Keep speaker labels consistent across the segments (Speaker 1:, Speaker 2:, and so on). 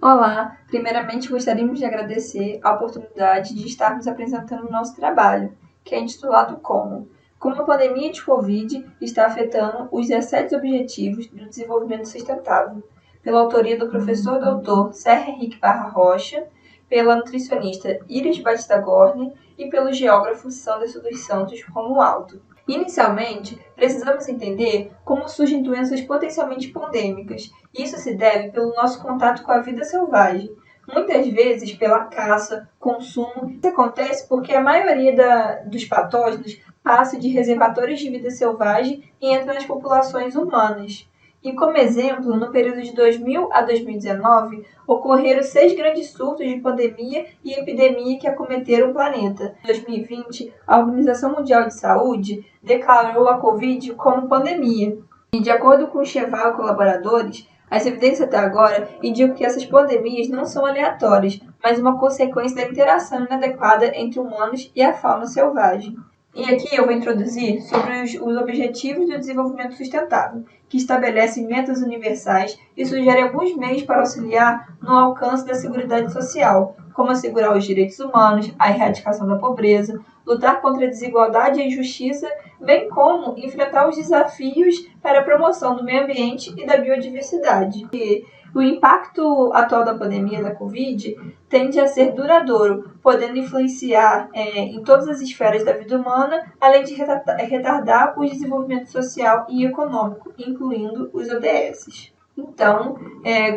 Speaker 1: Olá, primeiramente gostaríamos de agradecer a oportunidade de estarmos apresentando o nosso trabalho, que é intitulado Como a pandemia de Covid está afetando os 17 Objetivos do Desenvolvimento Sustentável, pela autoria do professor Dr. Sérgio Henrique Barra Rocha, pela nutricionista Iris Batista Gorni e pelo geógrafo Sanderson dos Santos Romualdo. Inicialmente, precisamos entender como surgem doenças potencialmente pandêmicas. Isso se deve pelo nosso contato com a vida selvagem, muitas vezes pela caça, consumo. Isso acontece porque a maioria dos patógenos passa de reservatórios de vida selvagem e entra nas populações humanas. E como exemplo, no período de 2000 a 2019, ocorreram 6 grandes surtos de pandemia e epidemia que acometeram o planeta. Em 2020, a Organização Mundial de Saúde declarou a Covid como pandemia. E de acordo com o Cheval e colaboradores, as evidências até agora indicam que essas pandemias não são aleatórias, mas uma consequência da interação inadequada entre humanos e a fauna selvagem. E aqui eu vou introduzir sobre os Objetivos do Desenvolvimento Sustentável, que estabelecem metas universais e sugerem alguns meios para auxiliar no alcance da seguridade social, como assegurar os direitos humanos, a erradicação da pobreza, lutar contra a desigualdade e a injustiça, bem como enfrentar os desafios para a promoção do meio ambiente e da biodiversidade. O impacto atual da pandemia da Covid tende a ser duradouro, podendo influenciar em todas as esferas da vida humana, além de retardar o desenvolvimento social e econômico, incluindo os ODS. Então,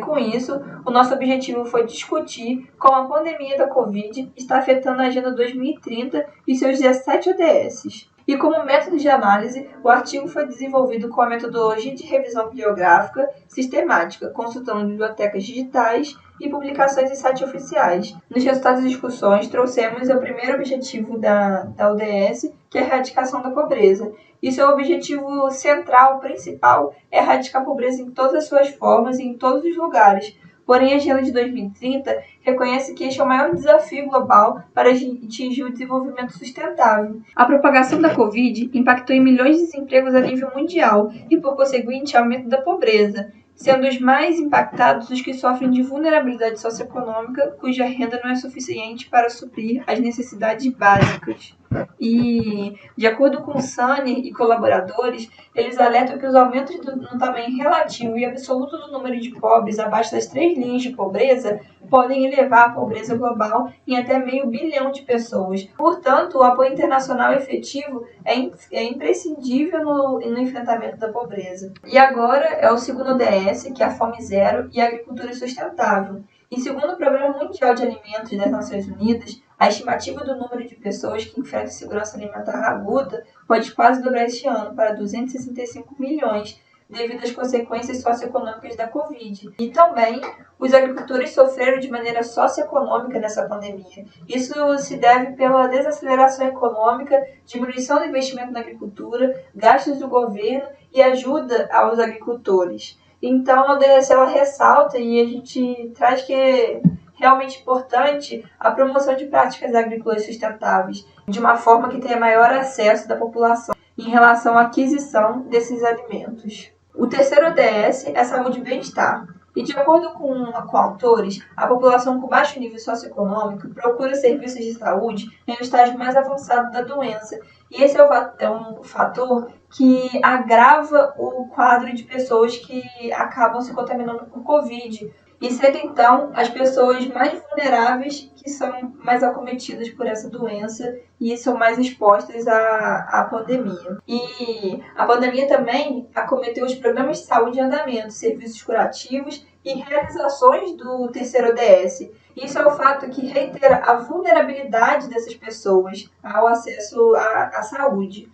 Speaker 1: com isso, o nosso objetivo foi discutir como a pandemia da Covid está afetando a Agenda 2030 e seus 17 ODS. E como método de análise, o artigo foi desenvolvido com a metodologia de revisão bibliográfica sistemática, consultando bibliotecas digitais e publicações em sites oficiais. Nos resultados das discussões, trouxemos o primeiro objetivo da ODS, que é a erradicação da pobreza. E seu objetivo central, principal, é erradicar a pobreza em todas as suas formas e em todos os lugares. Porém, a Agenda de 2030 reconhece que este é o maior desafio global para atingir o desenvolvimento sustentável. A propagação da Covid impactou em milhões de desempregos a nível mundial e, por conseguinte, aumento da pobreza, sendo os mais impactados os que sofrem de vulnerabilidade socioeconômica, cuja renda não é suficiente para suprir as necessidades básicas. E, de acordo com o Sanner e colaboradores, eles alertam que os aumentos no tamanho relativo e absoluto do número de pobres abaixo das 3 linhas de pobreza podem elevar a pobreza global em até 500 milhões de pessoas. Portanto, o apoio internacional efetivo é imprescindível no enfrentamento da pobreza. E agora é o segundo ODS, que é a Fome Zero e a Agricultura Sustentável. E segundo o Programa Mundial de Alimentos das Nações Unidas, a estimativa do número de pessoas que enfrentam segurança alimentar aguda pode quase dobrar este ano para 265 milhões, devido às consequências socioeconômicas da Covid. E também, os agricultores sofreram de maneira socioeconômica nessa pandemia. Isso se deve pela desaceleração econômica, diminuição do investimento na agricultura, gastos do governo e ajuda aos agricultores. Então, a ODS ela ressalta e a gente traz que é realmente importante a promoção de práticas agrícolas sustentáveis, de uma forma que tenha maior acesso da população em relação à aquisição desses alimentos. O terceiro ODS é saúde e bem-estar. E de acordo com autores, a população com baixo nível socioeconômico procura serviços de saúde em um estágio mais avançado da doença. E esse é um fator que agrava o quadro de pessoas que acabam se contaminando por Covid. E sendo então as pessoas mais vulneráveis que são mais acometidas por essa doença e são mais expostas à pandemia. E a pandemia também acometeu os programas de saúde em andamento, serviços curativos e realizações do terceiro ODS. Isso é o fato que reitera a vulnerabilidade dessas pessoas ao acesso à saúde.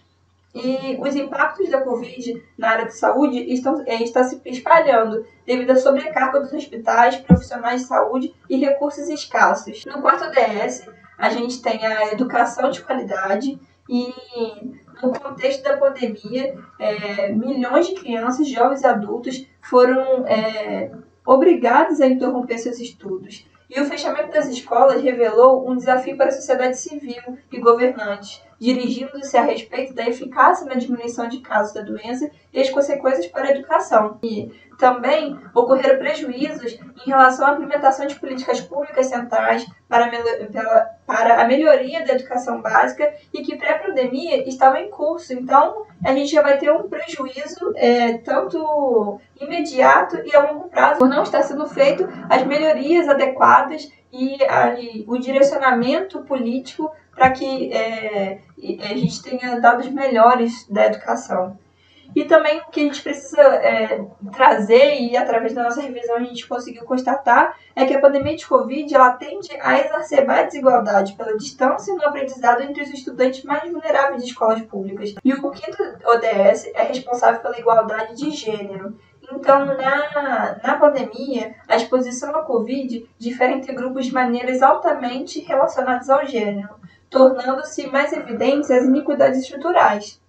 Speaker 1: E os impactos da Covid na área de saúde estão se espalhando devido à sobrecarga dos hospitais, profissionais de saúde e recursos escassos. No quarto ODS, a gente tem a educação de qualidade e, no contexto da pandemia, milhões de crianças, jovens e adultos foram obrigados a interromper seus estudos. E o fechamento das escolas revelou um desafio para a sociedade civil e governantes, dirigindo-se a respeito da eficácia na diminuição de casos da doença e as consequências para a educação. E Também ocorreram prejuízos em relação à implementação de políticas públicas centrais para a melhoria da educação básica e que pré-pandemia estava em curso. Então, a gente já vai ter um prejuízo tanto imediato e a longo prazo por não estar sendo feito as melhorias adequadas e o direcionamento político para que a gente tenha dados melhores da educação. E também o que a gente precisa trazer, e através da nossa revisão a gente conseguiu constatar, é que a pandemia de Covid ela tende a exacerbar a desigualdade pela distância no aprendizado entre os estudantes mais vulneráveis de escolas públicas. E o quinto ODS é responsável pela igualdade de gênero. Então, na pandemia, a exposição à Covid difere entre grupos de maneiras altamente relacionadas ao gênero, tornando-se mais evidentes as iniquidades estruturais.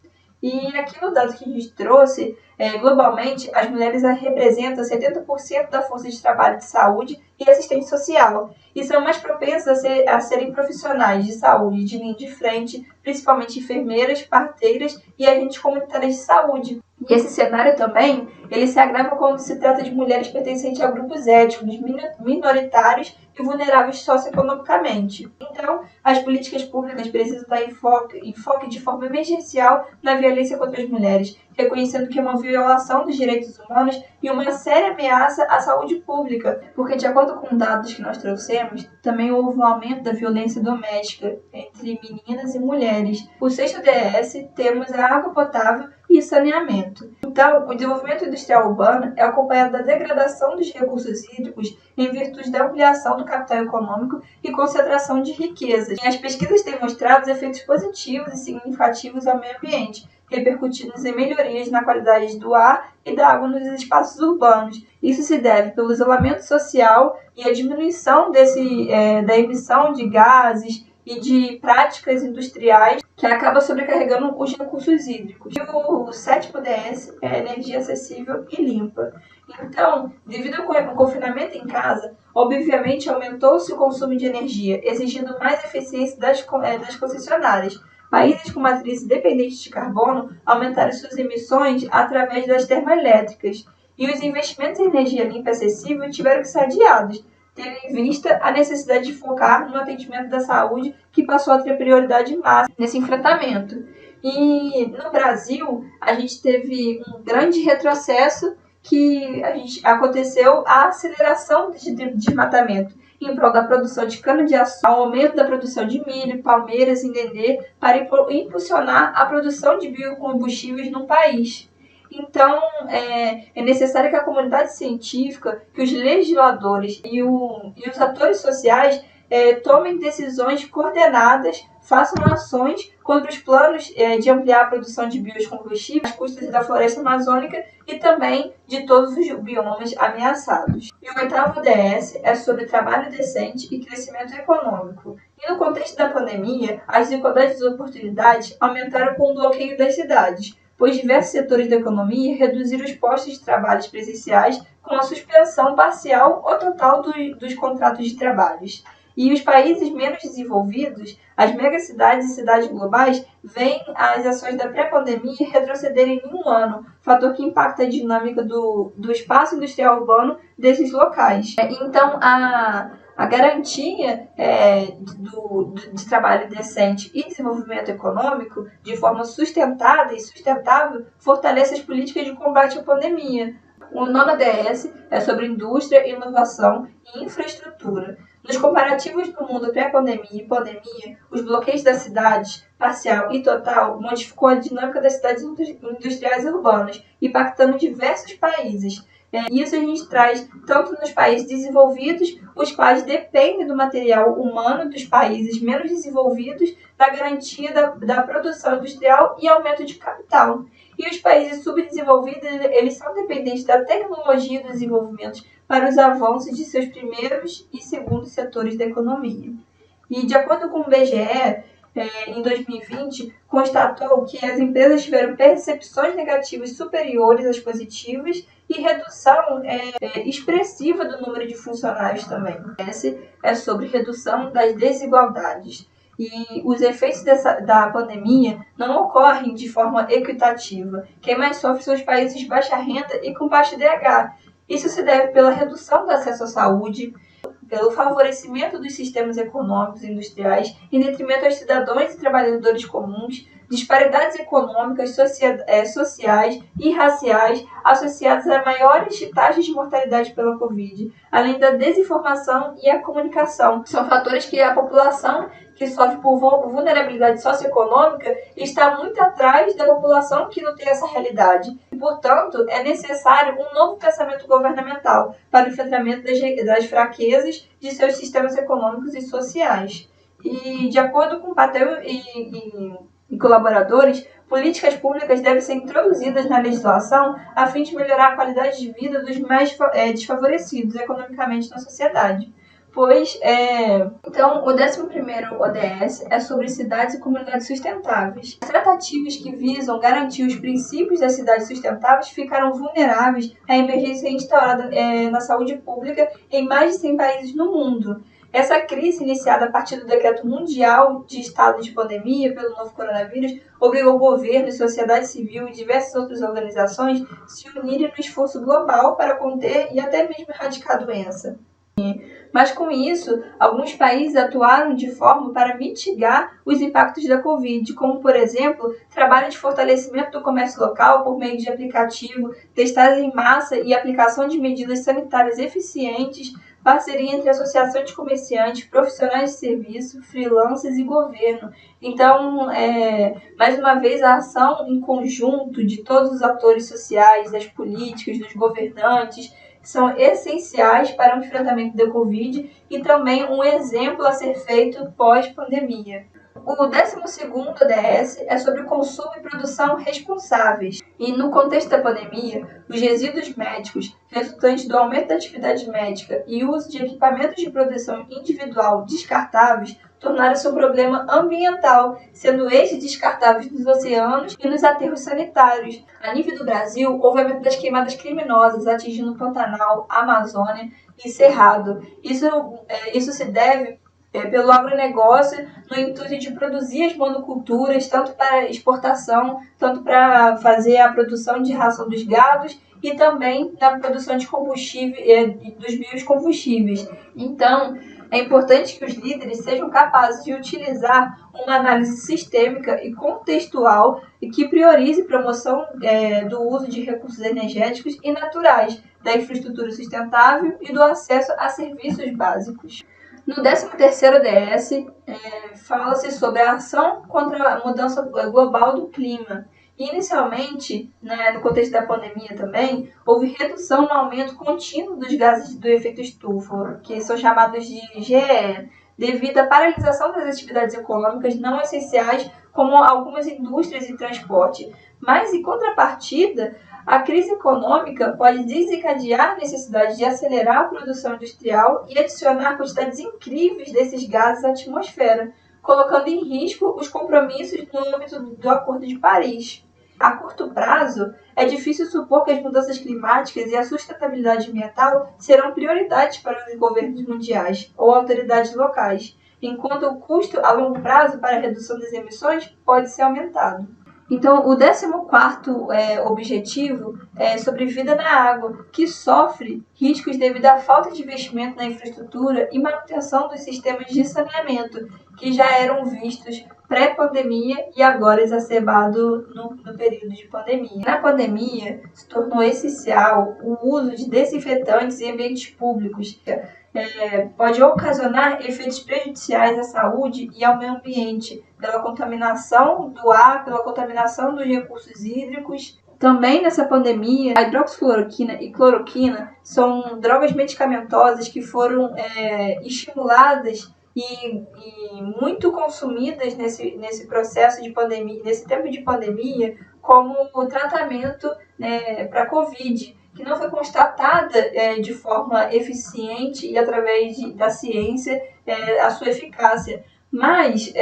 Speaker 1: E aqui no dado que a gente trouxe, globalmente, as mulheres representam 70% da força de trabalho de saúde e assistência social, e são mais propensas a serem profissionais de saúde de linha de frente, principalmente enfermeiras, parteiras e agentes comunitários de saúde. E esse cenário também, ele se agrava quando se trata de mulheres pertencentes a grupos étnicos, minoritários e vulneráveis socioeconomicamente. Então, as políticas públicas precisam dar enfoque de forma emergencial na violência contra as mulheres, reconhecendo que é uma violação dos direitos humanos e uma séria ameaça à saúde pública, porque, de acordo com dados que nós trouxemos, também houve um aumento da violência doméstica entre meninas e mulheres. O sexto ODS temos a água potável e saneamento. Então, o desenvolvimento industrial urbano é acompanhado da degradação dos recursos hídricos em virtude da ampliação do capital econômico e concentração de riquezas. E as pesquisas têm mostrado efeitos positivos e significativos ao meio ambiente, repercutindo em melhorias na qualidade do ar e da água nos espaços urbanos. Isso se deve pelo isolamento social e a diminuição da emissão de gases e de práticas industriais que acaba sobrecarregando os recursos hídricos. E o sétimo DS é energia acessível e limpa. Então, devido ao confinamento em casa, obviamente aumentou-se o consumo de energia, exigindo mais eficiência das concessionárias. Países com matriz dependente de carbono aumentaram suas emissões através das termoelétricas, e os investimentos em energia limpa e acessível tiveram que ser adiados, tendo em vista a necessidade de focar no atendimento da saúde, que passou a ter prioridade máxima nesse enfrentamento. E no Brasil, a gente teve um grande retrocesso que aconteceu a aceleração de desmatamento em prol da produção de cana-de-açúcar, ao aumento da produção de milho, palmeiras e dendê, para impulsionar a produção de biocombustíveis no país. Então, é necessário que a comunidade científica, que os legisladores e os atores sociais tomem decisões coordenadas, façam ações contra os planos de ampliar a produção de biocombustíveis às custas da floresta amazônica e também de todos os biomas ameaçados. E o oitavo DS é sobre trabalho decente e crescimento econômico. E no contexto da pandemia, as desigualdades de oportunidades aumentaram com o bloqueio das cidades, pois diversos setores da economia reduziram os postos de trabalho presenciais com a suspensão parcial ou total dos contratos de trabalhos. E os países menos desenvolvidos, as megacidades e cidades globais, veem as ações da pré-pandemia retrocederem em um ano, fator que impacta a dinâmica do espaço industrial urbano desses locais. Então, a garantia de trabalho decente e desenvolvimento econômico de forma sustentada e sustentável fortalece as políticas de combate à pandemia. O nono DS é sobre indústria, inovação e infraestrutura. Nos comparativos do mundo pré-pandemia e pandemia, os bloqueios das cidades, parcial e total, modificou a dinâmica das cidades industriais e urbanas, impactando diversos países. Isso a gente traz tanto nos países desenvolvidos, os quais dependem do material humano dos países menos desenvolvidos, da garantia da produção industrial e aumento de capital. E os países subdesenvolvidos, eles são dependentes da tecnologia e do desenvolvimento para os avanços de seus primeiros e segundos setores da economia. E de acordo com o BGE, em 2020, constatou que as empresas tiveram percepções negativas superiores às positivas e redução expressiva do número de funcionários também. Esse é sobre redução das desigualdades. E os efeitos da pandemia não ocorrem de forma equitativa. Quem mais sofre são os países de baixa renda e com baixo IDH, Isso se deve pela redução do acesso à saúde, pelo favorecimento dos sistemas econômicos e industriais em detrimento aos cidadãos e trabalhadores comuns, disparidades econômicas, sociais e raciais associadas a maiores taxas de mortalidade pela Covid, além da desinformação e a comunicação. São fatores que a população que sofre por vulnerabilidade socioeconômica está muito atrás da população que não tem essa realidade. E, portanto, é necessário um novo pensamento governamental para o enfrentamento das fraquezas de seus sistemas econômicos e sociais. E, de acordo com o Patel e colaboradores, políticas públicas devem ser introduzidas na legislação a fim de melhorar a qualidade de vida dos mais desfavorecidos economicamente na sociedade. Então, o 11º ODS é sobre cidades e comunidades sustentáveis. As tratativas que visam garantir os princípios das cidades sustentáveis ficaram vulneráveis à emergência instaurada na saúde pública em mais de 100 países no mundo. Essa crise, iniciada a partir do Decreto Mundial de Estado de Pandemia pelo novo coronavírus, obrigou o governo, sociedade civil e diversas outras organizações a se unirem no esforço global para conter e até mesmo erradicar a doença. Mas com isso, alguns países atuaram de forma para mitigar os impactos da Covid, como, por exemplo, trabalho de fortalecimento do comércio local por meio de aplicativo, testagem em massa e aplicação de medidas sanitárias eficientes, parceria entre associações de comerciantes, profissionais de serviço, freelancers e governo. Então, mais uma vez, a ação em conjunto de todos os atores sociais, das políticas, dos governantes, são essenciais para o enfrentamento da Covid e também um exemplo a ser feito pós-pandemia. O 12º ODS é sobre consumo e produção responsáveis. E no contexto da pandemia, os resíduos médicos resultantes do aumento da atividade médica e uso de equipamentos de proteção individual descartáveis tornaram-se um problema ambiental, sendo estes descartáveis nos oceanos e nos aterros sanitários. A nível do Brasil, houve aumento das queimadas criminosas, atingindo Pantanal, Amazônia e Cerrado. Isso se deve pelo agronegócio, no intuito de produzir as monoculturas, tanto para exportação, tanto para fazer a produção de ração dos gados e também na produção de combustível, dos biocombustíveis. Então, é importante que os líderes sejam capazes de utilizar uma análise sistêmica e contextual e que priorize a promoção do uso de recursos energéticos e naturais, da infraestrutura sustentável e do acesso a serviços básicos. No 13º ODS, fala-se sobre a ação contra a mudança global do clima. Inicialmente, no contexto da pandemia também, houve redução no aumento contínuo dos gases do efeito estufa, que são chamados de GE, devido à paralisação das atividades econômicas não essenciais, como algumas indústrias e transporte. Mas, em contrapartida, a crise econômica pode desencadear a necessidade de acelerar a produção industrial e adicionar quantidades incríveis desses gases à atmosfera, colocando em risco os compromissos no âmbito do Acordo de Paris. A curto prazo, é difícil supor que as mudanças climáticas e a sustentabilidade ambiental serão prioridades para os governos mundiais ou autoridades locais, enquanto o custo a longo prazo para a redução das emissões pode ser aumentado. Então, o 14º objetivo é sobre vida na água, que sofre riscos devido à falta de investimento na infraestrutura e manutenção dos sistemas de saneamento, que já eram vistos pré-pandemia e agora exacerbado no período de pandemia. Na pandemia, se tornou essencial o uso de desinfetantes em ambientes públicos. Pode ocasionar efeitos prejudiciais à saúde e ao meio ambiente, pela contaminação do ar, pela contaminação dos recursos hídricos. Também nessa pandemia, a hidroxicloroquina e cloroquina são drogas medicamentosas que foram estimuladas e muito consumidas nesse processo de pandemia, nesse tempo de pandemia, como tratamento para Covid, que não foi constatada de forma eficiente e através da ciência a sua eficácia. Mas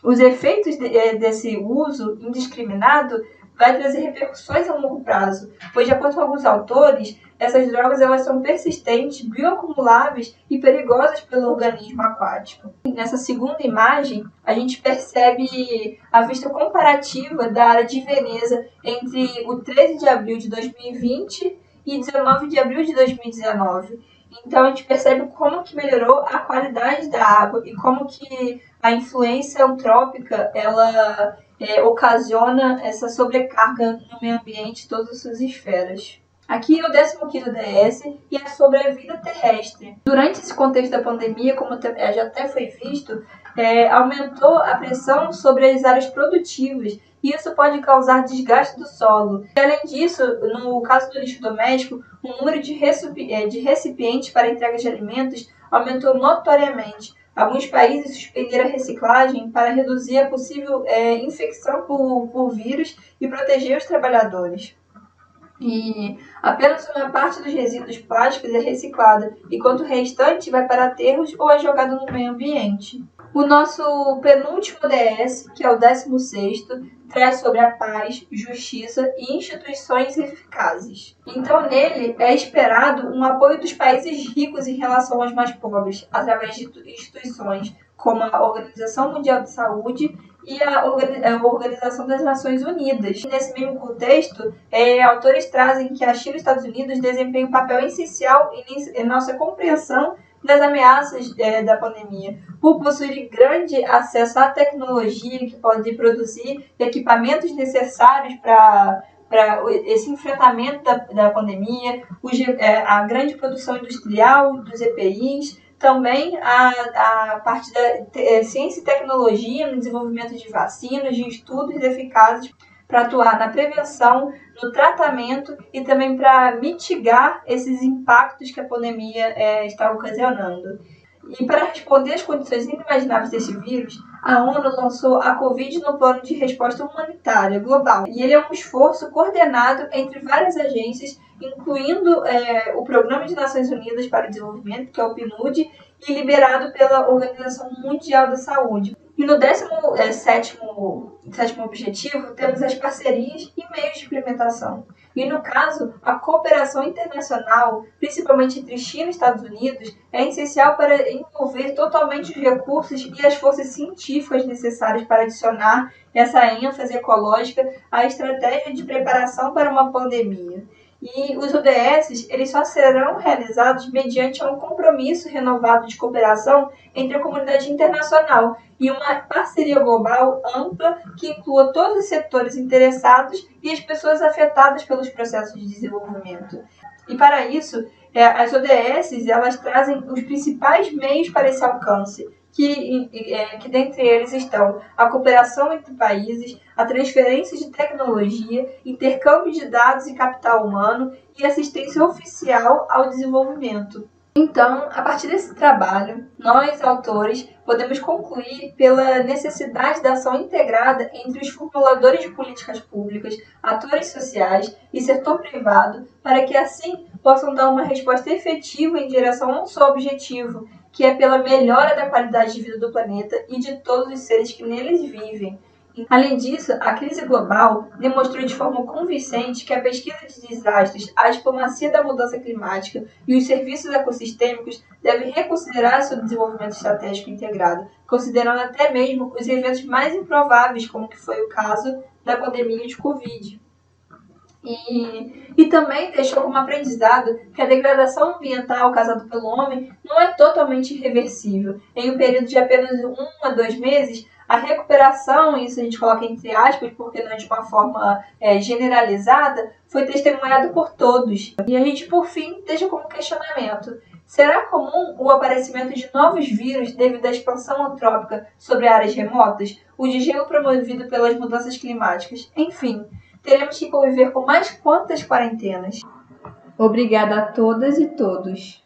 Speaker 1: os efeitos desse uso indiscriminado vai trazer repercussões a longo prazo, pois, de acordo com alguns autores, essas drogas elas são persistentes, bioacumuláveis e perigosas pelo organismo aquático. Nessa segunda imagem, a gente percebe a vista comparativa da área de Veneza entre o 13 de abril de 2020 e 19 de abril de 2019. Então a gente percebe como que melhorou a qualidade da água e como que a influência antrópica ela ocasiona essa sobrecarga no meio ambiente em todas as suas esferas. Aqui é o 15º ODS e é sobre a vida terrestre. Durante esse contexto da pandemia, como já até foi visto, aumentou a pressão sobre as áreas produtivas e isso pode causar desgaste do solo. E, além disso, no caso do lixo doméstico, o número de recipientes para entrega de alimentos aumentou notoriamente. Alguns países suspenderam a reciclagem para reduzir a possível infecção por vírus e proteger os trabalhadores. E apenas uma parte dos resíduos plásticos é reciclada, enquanto o restante vai para aterros ou é jogado no meio ambiente. O nosso penúltimo ODS, que é o 16º, traz sobre a paz, justiça e instituições eficazes. Então, nele é esperado um apoio dos países ricos em relação aos mais pobres, através de instituições como a Organização Mundial de Saúde e a Organização das Nações Unidas. Nesse mesmo contexto, autores trazem que a China e os Estados Unidos desempenham um papel essencial em nossa compreensão das ameaças da pandemia, por possuir grande acesso à tecnologia que pode produzir equipamentos necessários para esse enfrentamento da pandemia, a grande produção industrial dos EPIs, também a parte da ciência e tecnologia no desenvolvimento de vacinas, de estudos eficazes para atuar na prevenção, no tratamento e também para mitigar esses impactos que a pandemia está ocasionando. E para responder às condições inimagináveis desse vírus, a ONU lançou a Covid no Plano de Resposta Humanitária Global. E ele é um esforço coordenado entre várias agências, incluindo o Programa de Nações Unidas para o Desenvolvimento, que é o PNUD, e liderado pela Organização Mundial da Saúde. E no 17º objetivo, temos as parcerias e meios de implementação. E no caso, a cooperação internacional, principalmente entre China e Estados Unidos, é essencial para envolver totalmente os recursos e as forças científicas necessárias para adicionar essa ênfase ecológica à estratégia de preparação para uma pandemia. E os ODS eles só serão realizados mediante um compromisso renovado de cooperação entre a comunidade internacional e uma parceria global ampla que inclua todos os setores interessados e as pessoas afetadas pelos processos de desenvolvimento. E para isso, as ODS elas trazem os principais meios para esse alcance, que dentre eles estão a cooperação entre países, a transferência de tecnologia, intercâmbio de dados e capital humano e assistência oficial ao desenvolvimento. Então, a partir desse trabalho, nós, autores, podemos concluir pela necessidade da ação integrada entre os formuladores de políticas públicas, atores sociais e setor privado, para que assim possam dar uma resposta efetiva em direção a um só objetivo, que é pela melhora da qualidade de vida do planeta e de todos os seres que neles vivem. Além disso, a crise global demonstrou de forma convincente que a pesquisa de desastres, a diplomacia da mudança climática e os serviços ecossistêmicos devem reconsiderar seu desenvolvimento estratégico integrado, considerando até mesmo os eventos mais improváveis, como que foi o caso da pandemia de Covid. E também deixou como aprendizado que a degradação ambiental causada pelo homem não é totalmente irreversível. Em um período de apenas 1 a 2 meses, a recuperação, isso a gente coloca entre aspas, porque não é de uma forma generalizada, foi testemunhado por todos. E a gente, por fim, deixa como questionamento: será comum o aparecimento de novos vírus devido à expansão antrópica sobre áreas remotas, o desgelo promovido pelas mudanças climáticas? Enfim, teremos que conviver com mais quantas quarentenas? Obrigada a todas e todos.